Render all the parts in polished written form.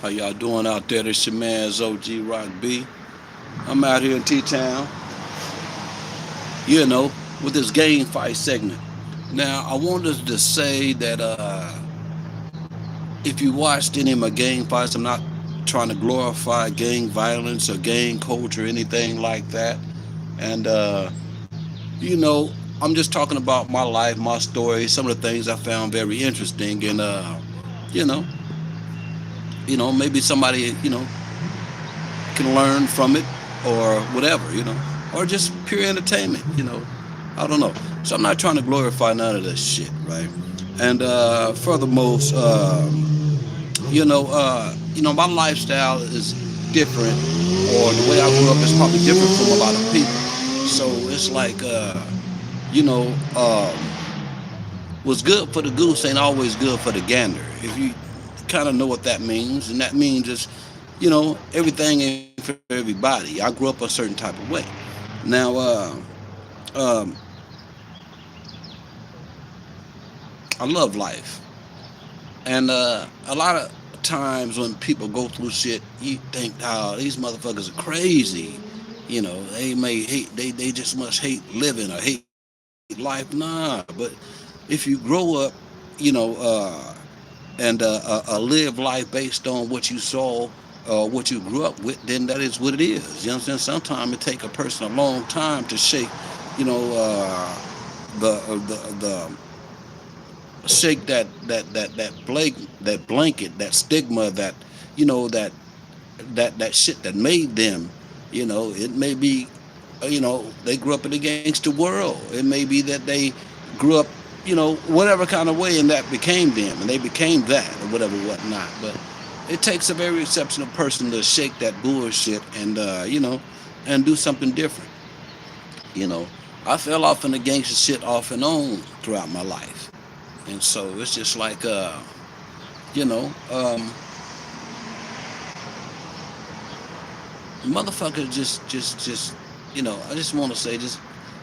How y'all doing out there? This your man's OG Rock B. I'm out here in T-Town, with this game fight segment. Now, I wanted to say that if you watched any of my gang fights, I'm not trying to glorify gang violence or gang culture or anything like that. And, you know, I'm just talking about my life, my story, some of the things I found very interesting. And, you know, maybe somebody, can learn from it or whatever, or just pure entertainment. I don't know. So I'm not trying to glorify none of this shit, right? And furthermost, my lifestyle is different, or the way I grew up is probably different from a lot of people. So it's like, you know, um, what's good for the goose ain't always good for the gander. If you kind of know what that means, and that means it's, everything ain't for everybody. I grew up a certain type of way. Now, um, I love life, and a lot of times when people go through shit, you think, "Oh, these motherfuckers are crazy." They may hate, they just must hate living or hate life. Nah, but if you grow up, you know, uh, and live life based on what you saw, what you grew up with, then that is what it is. You know what I'm saying? Sometimes it take a person a long time to shake, you know, the shake that blanket, that stigma, that that that shit that made them. It may be, they grew up in the gangster world. It may be that they grew up, whatever kind of way, and that became them, and they became that, or whatever, whatnot. But it takes a very exceptional person to shake that bullshit and, and do something different. You know, I fell off in the gangster shit off and on throughout my life, and so it's just like, you know, um, motherfuckers just I just want to say this: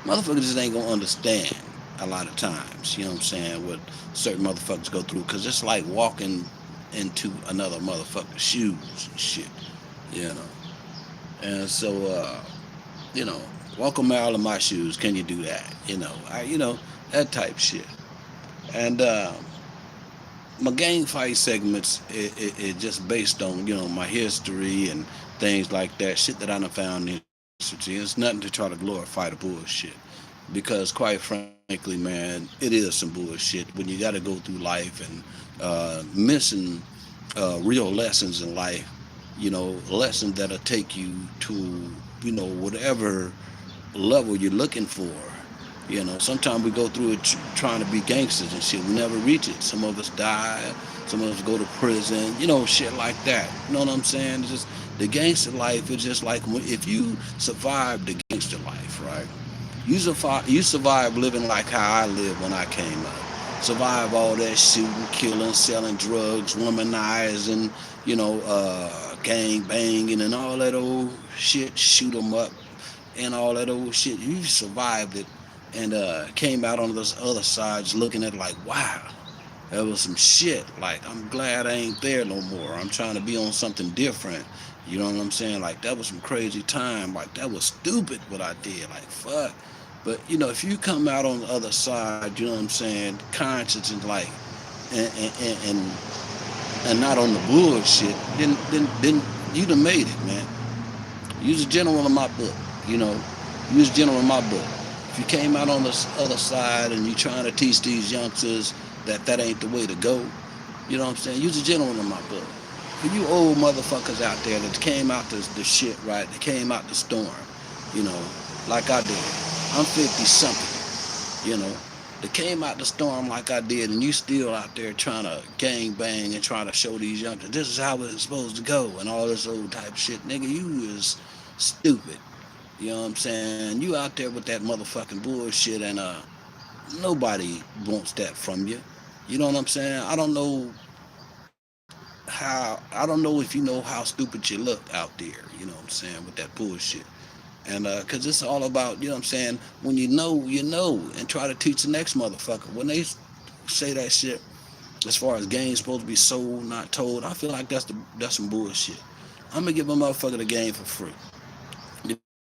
motherfuckers just ain't gonna understand a lot of times. You know what I'm saying? What certain motherfuckers go through, because it's like walking into another motherfucker's shoes and shit. You know, and so you know, walk a mile in my shoes. Can you do that? That type shit. And my gang fight segments, it just based on my history and things like that, shit that I done found interesting. It's nothing to try to glorify the bullshit, because quite frankly, man, it is some bullshit when you got to go through life and missing real lessons in life. Lessons that'll take you to whatever level you're looking for. Sometimes we go through it trying to be gangsters and shit. We never reach it. Some of us die. Some of us go to prison. Shit like that. You know what I'm saying? It's just the gangster life is just like, if you survive the gangster life, right? You survive living like how I lived when I came up. Survive all that shooting, killing, selling drugs, womanizing, gang banging, and all that old shit. Shoot 'em up and all that old shit. You survived it, and came out on this other side looking at it like, wow, that was some shit. Like, I'm glad I ain't there no more. I'm trying to be on something different. You know what I'm saying? Like, that was some crazy time. Like, that was stupid what I did. Like, fuck. But if you come out on the other side, you know what I'm saying, conscious and like, and not on the bullshit, then you done made it, man. You's a general in my book. You know, you's a general in my book. If you came out on the other side and you trying to teach these youngsters that ain't the way to go, you know what I'm saying? You's a general in my book. For you old motherfuckers out there that came out the shit, right? That came out the storm, you know, like I did. I'm 50 something, you know. That came out the storm like I did, and you still out there trying to gang bang and trying to show these youngsters this is how it's supposed to go and all this old type shit. Nigga, you is stupid. You know what I'm saying? You out there with that motherfucking bullshit, and nobody wants that from you. You know what I'm saying? I don't know if you know how stupid you look out there. You know what I'm saying, with that bullshit. And because it's all about, you know what I'm saying, when you know, and try to teach the next motherfucker. When they say that shit, As far as games supposed to be sold, not told, I feel like that's some bullshit. I'm gonna give a motherfucker the game for free.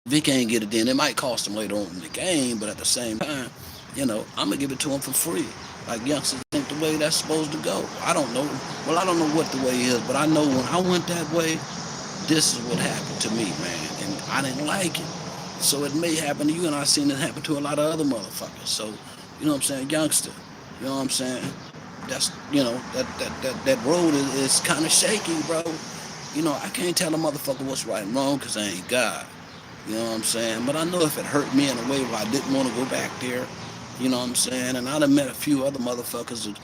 If he can't get it, then it might cost him later on in the game, but at the same time, I'm gonna give it to him for free. Like youngsters think the way that's supposed to go. I don't know. Well, I don't know what the way is, but I know when I went that way, this is what happened to me, man, and I didn't like it. So it may happen to you, and I've seen it happen to a lot of other motherfuckers. So, what I'm saying, youngster, you know what I'm saying? That's that road is kind of shaky, bro. I can't tell a motherfucker what's right and wrong because I ain't God. You know what I'm saying? But I know if it hurt me in a way where I didn't want to go back there, you know what I'm saying? And I done met a few other motherfuckers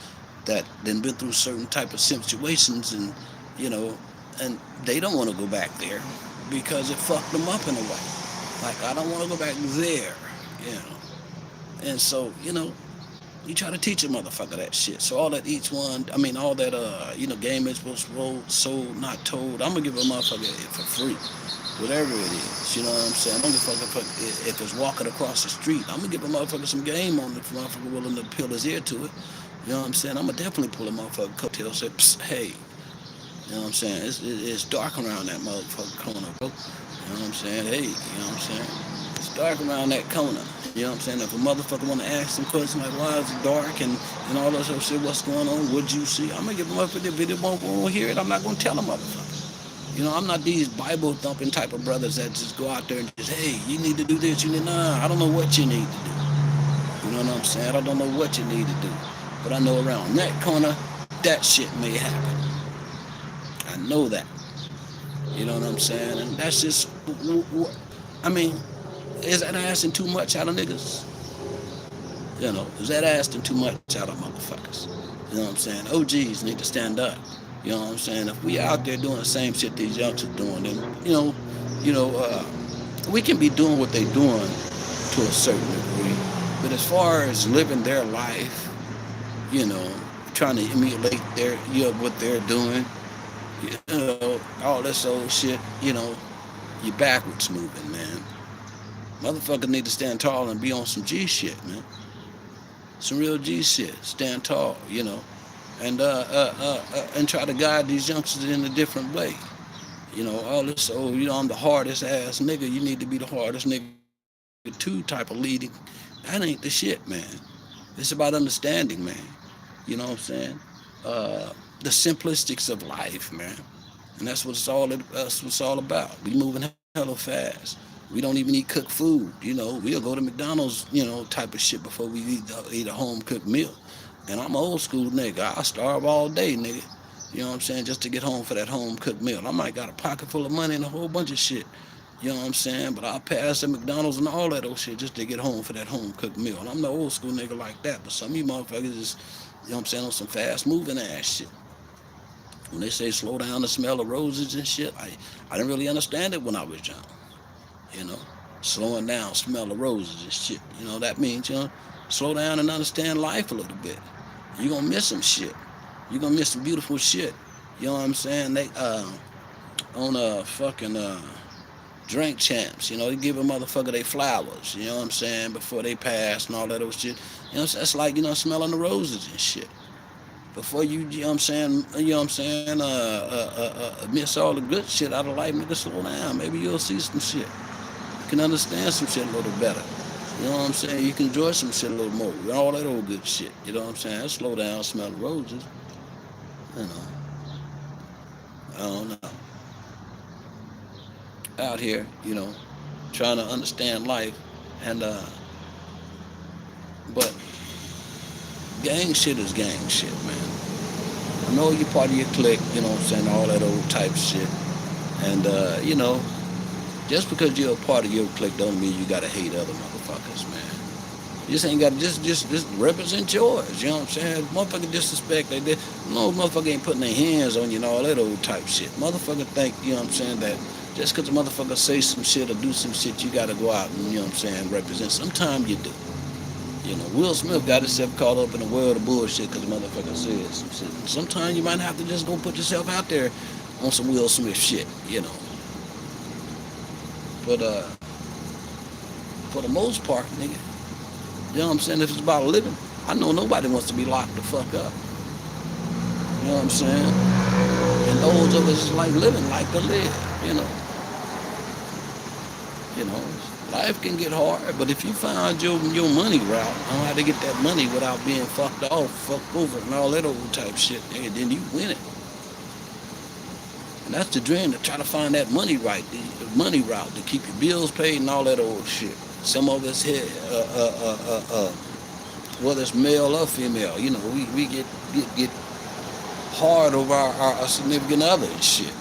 that then been through certain type of situations, and you know, and they don't want to go back there because it fucked them up in a way. Like I don't want to go back there, you know. And so, you try to teach a motherfucker that shit. So all that each one, I mean, all that, game is supposed to roll, sold, not told. I'm gonna give a motherfucker it for free, whatever it is. You know what I'm saying? I don't give a fuck if it's walking across the street. I'm gonna give a motherfucker some game on it if a motherfucker willing to peel his ear to it. You know what I'm saying? I'm gonna definitely pull a motherfucker coattail, say, psst, hey. You know what I'm saying? It's dark around that motherfucker corner, bro. You know what I'm saying? Hey, you know what I'm saying? It's dark around that corner. You know what I'm saying? If a motherfucker want to ask some questions like, why is it dark and all that other shit, what's going on? What'd you see? I'm going to give a motherfucker, if they won't hear it, I'm not going to tell a motherfucker. I'm not these Bible thumping type of brothers that just go out there and just, hey, you need to do this. Nah, I don't know what you need to do. You know what I'm saying? I don't know what you need to do. But I know around that corner, that shit may happen. I know that. You know what I'm saying? And that's just, I mean, is that asking too much out of niggas? Is that asking too much out of motherfuckers? You know what I'm saying? OGs need to stand up. You know what I'm saying? If we out there doing the same shit these youngsters doing, then you know, uh, we can be doing what they doing to a certain degree. But as far as living their life, you know, trying to emulate what they're doing, all this old shit, you backwards moving, man. Motherfuckers need to stand tall and be on some G shit, man. Some real G shit. Stand tall, and try to guide these youngsters in a different way. All this, I'm the hardest ass nigga. You need to be the hardest nigga too type of leading. That ain't the shit, man. It's about understanding, man. You know what I'm saying? The simplistics of life, man. And that's what it's all about. We moving hella fast. We don't even eat cooked food. We'll go to McDonald's, type of shit before we eat a home cooked meal. And I'm an old school nigga. I starve all day, nigga. You know what I'm saying? Just to get home for that home cooked meal. I might got a pocket full of money and a whole bunch of shit. You know what I'm saying? But I'll pass at McDonald's and all that old shit just to get home for that home cooked meal. And I'm the old school nigga like that. But some of you motherfuckers is, on some fast moving ass shit. When they say slow down the smell of roses and shit, I didn't really understand it when I was young. You know, slowing down, smell of roses and shit. That means, slow down and understand life a little bit. You're gonna miss some shit. You're gonna miss some beautiful shit. You know what I'm saying? They on a fucking drink champs, they give a motherfucker they flowers, you know what I'm saying, before they pass and all that old shit. That's like, smelling the roses and shit. Before you know what I'm saying, miss all the good shit out of life, nigga, slow down. Maybe you'll see some shit. You can understand some shit a little better. You know what I'm saying? You can enjoy some shit a little more. All that old good shit. You know what I'm saying? Slow down, smell the roses. You know. I don't know. Out here, trying to understand life, and but gang shit is gang shit, man. I know you're part of your clique, you know what I'm saying, all that old type shit. And just because you're a part of your clique don't mean you gotta hate other motherfuckers, man. You just ain't gotta just represent yours, you know what I'm saying? Motherfucker disrespect, no motherfucker ain't putting their hands on you and all that old type shit. Motherfucker think, you know what I'm saying, that just because a motherfucker say some shit or do some shit, you gotta go out and, you know what I'm saying, represent. Sometimes you do. Will Smith got himself caught up in a world of bullshit because the motherfucker said some shit. Sometimes you might have to just go put yourself out there on some Will Smith shit. But for the most part, nigga, you know what I'm saying? If it's about a living, I know nobody wants to be locked the fuck up. You know what I'm saying? And those of us is like living like to live. Life can get hard, but if you find your money route, know how to get that money without being fucked off, fucked over, and all that old type shit, then you win it. And that's the dream, to try to find that money right, the money route to keep your bills paid and all that old shit. Some of us here, whether it's male or female, we get hard over our significant other and shit.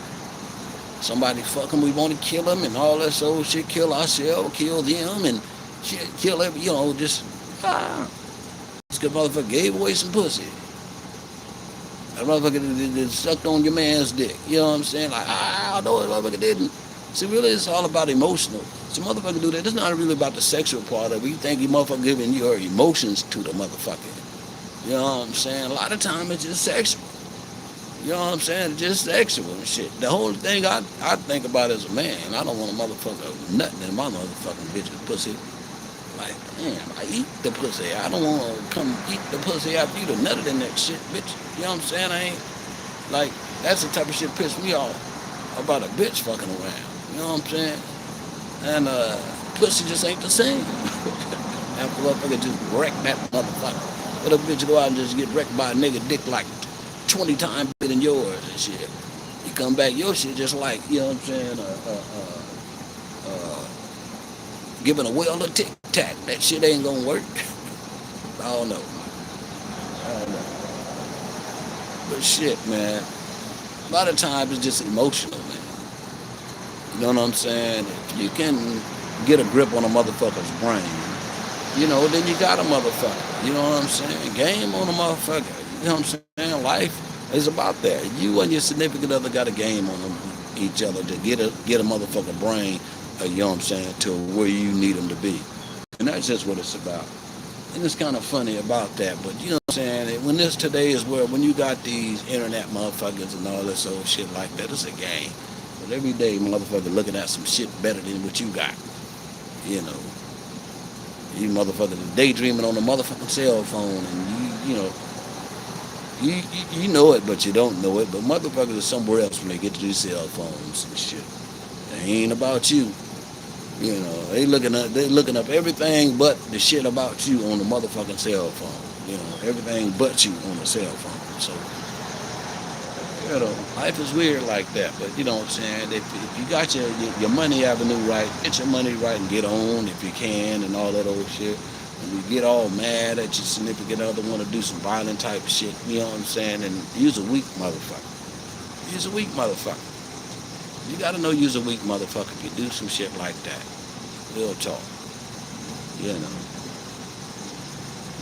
Somebody fuck them, we want to kill them and all that old shit, kill ourselves, kill them, and shit, kill every, just, This good motherfucker gave away some pussy. That motherfucker that sucked on your man's dick. You know what I'm saying? Like, no, that motherfucker didn't. See, really, it's all about emotional. So motherfucker do that. It's not really about the sexual part of it. You think you motherfucker giving your emotions to the motherfucker. You know what I'm saying? A lot of time it's just sexual. You know what I'm saying? It's just sexual and shit. The whole thing I think about as a man, I don't want a motherfucker nothing in my motherfucking bitch's pussy. Like, man, I eat the pussy. I don't want to come eat the pussy after you done nutted in that shit, bitch. You know what I'm saying? I ain't, like, that's the type of shit piss me off about a bitch fucking around. You know what I'm saying? And, pussy just ain't the same. After a motherfucker just wreck that motherfucker. Let a bitch go out and just get wrecked by a nigga dick like 20 times bigger than yours and shit. You come back, your shit just like, you know what I'm saying, giving a well a tic tac. That shit ain't gonna work. I don't know. But shit, man. A lot of times it's just emotional, man. You know what I'm saying? If you can get a grip on a motherfucker's brain, then you got a motherfucker. You know what I'm saying? Game on a motherfucker. You know what I'm saying? Life is about that. You and your significant other got a game on them, each other to get a motherfucking brain, you know what I'm saying, to where you need them to be. And that's just what it's about. And it's kind of funny about that, but you know what I'm saying? When this today is where, when you got these internet motherfuckers and all this old shit like that, it's a game. But every day, motherfucker looking at some shit better than what you got. You know. You motherfuckers daydreaming on a motherfucking cell phone, and you know it, but you don't know it. But motherfuckers are somewhere else when they get to these cell phones and shit. It ain't about you. They looking up everything but the shit about you on the motherfucking cell phone. Everything but you on the cell phone. So, life is weird like that. But you know what I'm saying? If you got your money avenue right, get your money right and get on if you can and all that old shit. And you get all mad at your significant other, want to do some violent type of shit, you know what I'm saying? And use a weak motherfucker. Use a weak motherfucker. You gotta know you's a weak motherfucker if you do some shit like that. Real talk.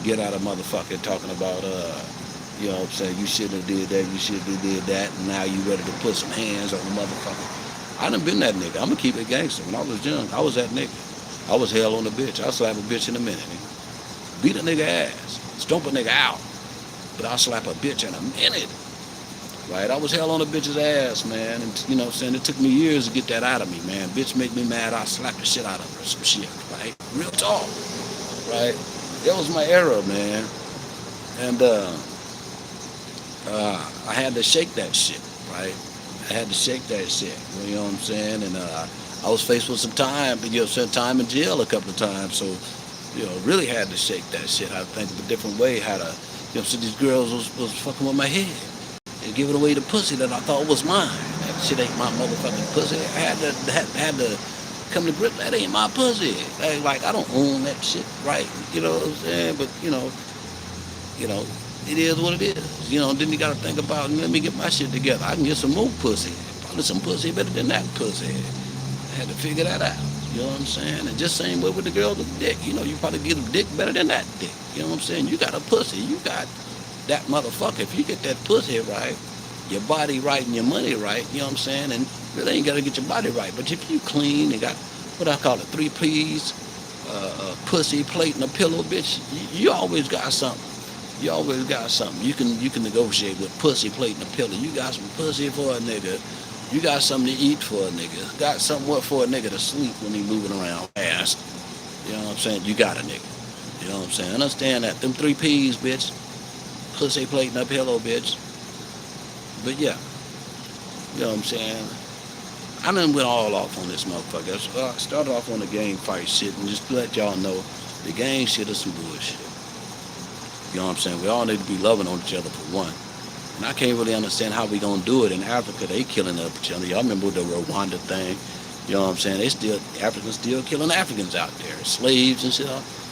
Get out of motherfucker talking about, you know what I'm saying, you shouldn't have did that, you shouldn't have did that, and now you ready to put some hands on the motherfucker. I done been that nigga. I'm gonna keep it gangster. When I was young, I was that nigga. I was hell on a bitch. I'll slap a bitch in a minute, nigga. Beat a nigga ass. Stomp a nigga out. But I'll slap a bitch in a minute. Right? I was hell on a bitch's ass, man. And you know what I'm saying? It took me years to get that out of me, man. Bitch make me mad, I'll slap the shit out of her. Some shit, right? Real talk. Right? That was my era, man. And I had to shake that shit, right? I had to shake that shit. You know what I'm saying? And I was faced with some time, time in jail a couple of times. So, really had to shake that shit. I think of a different way how to, so these girls was fucking with my head. And giving away the pussy that I thought was mine. That shit ain't my motherfucking pussy. I had to come to grips. That ain't my pussy. Like I don't own that shit, right? You know what I'm saying? But it is what it is. Then you gotta think about, let me get my shit together. I can get some more pussy. Probably some pussy better than that pussy. I had to figure that out. You know what I'm saying? And just same way with the girl with the dick. You probably get a dick better than that dick. You know what I'm saying? You got a pussy. You got that motherfucker. If you get that pussy right, your body right and your money right, you know what I'm saying? And really ain't got to get your body right. But if you clean and got, what I call it, 3 P's, pussy, plate, and a pillow, bitch, you always got something. You always got something. You can negotiate with pussy, plate, and a pillow. You got some pussy for a nigga. You got something to eat for a nigga. Got something for a nigga to sleep when he moving around fast. You know what I'm saying? You got a nigga. You know what I'm saying? Understand that. Them 3 P's, bitch. Pussy, plate, and a pillow, bitch. But yeah, you know what I'm saying? I done went all off on this motherfucker. So I started off on the gang fight shit and just to let y'all know the gang shit is some bullshit. You know what I'm saying? We all need to be loving on each other for one. And I can't really understand how we gonna do it in Africa. They killing up each other. Y'all remember the Rwanda thing? You know what I'm saying? Africans still killing Africans out there, slaves and shit.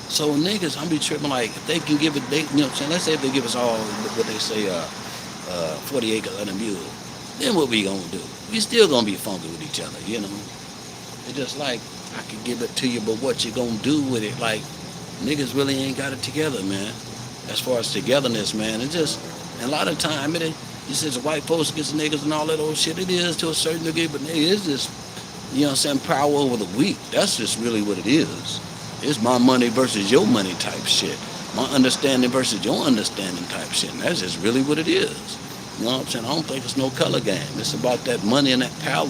So niggas, I'm be tripping like if they can give it, they, you know what I'm saying? Let's say if they give us all what they say, 40 acres and a mule, then what we gonna do? We still gonna be funky with each other, you know? It's just like I could give it to you, but what you gonna do with it? Like niggas really ain't got it together, man. As far as togetherness, man, it just and a lot of time it ain't. You says white folks against niggas and all that old shit. It is to a certain degree, but nigga, it's just you know what I'm saying, power over the weak. That's just really what it is. It's my money versus your money type shit. My understanding versus your understanding type shit. And that's just really what it is. You know what I'm saying? I don't think it's no color game. It's about that money and that power.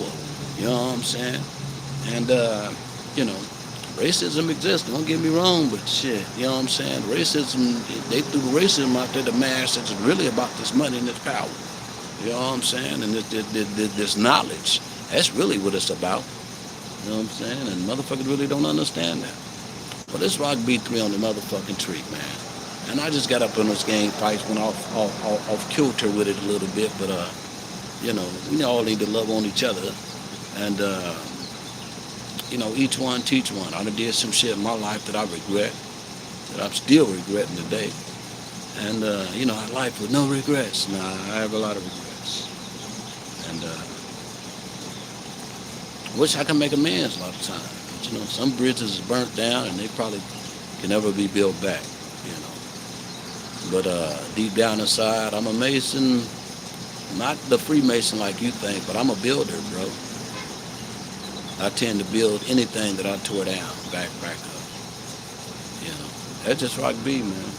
You know what I'm saying? And, you know, racism exists. Don't get me wrong, but shit, you know what I'm saying? Racism, they threw racism out there to mash. It's really about this money and this power. You know what I'm saying? And this knowledge. That's really what it's about. You know what I'm saying? And motherfuckers really don't understand that. Well, this Rock B3 on the motherfucking tree, man. And I just got up in those gang fights, went off kilter with it a little bit, but you know, we all need to love on each other, and you know, each one teach one. I done did some shit in my life that I regret, that I'm still regretting today, and you know, a life with no regrets. Nah, I have a lot of regrets, and wish I could make amends a lot of times. But, you know, some bridges is burnt down and they probably can never be built back. You know. But deep down inside, I'm a Mason, not the Freemason like you think, but I'm a builder, bro. I tend to build anything that I tore down, back up. You know, that's just Rock B, man.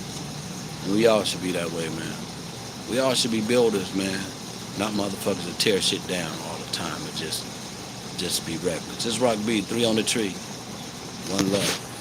And we all should be that way, man. We all should be builders, man. Not motherfuckers that tear shit down all the time and just be reckless. Just Rock B, 3 on the tree. One love.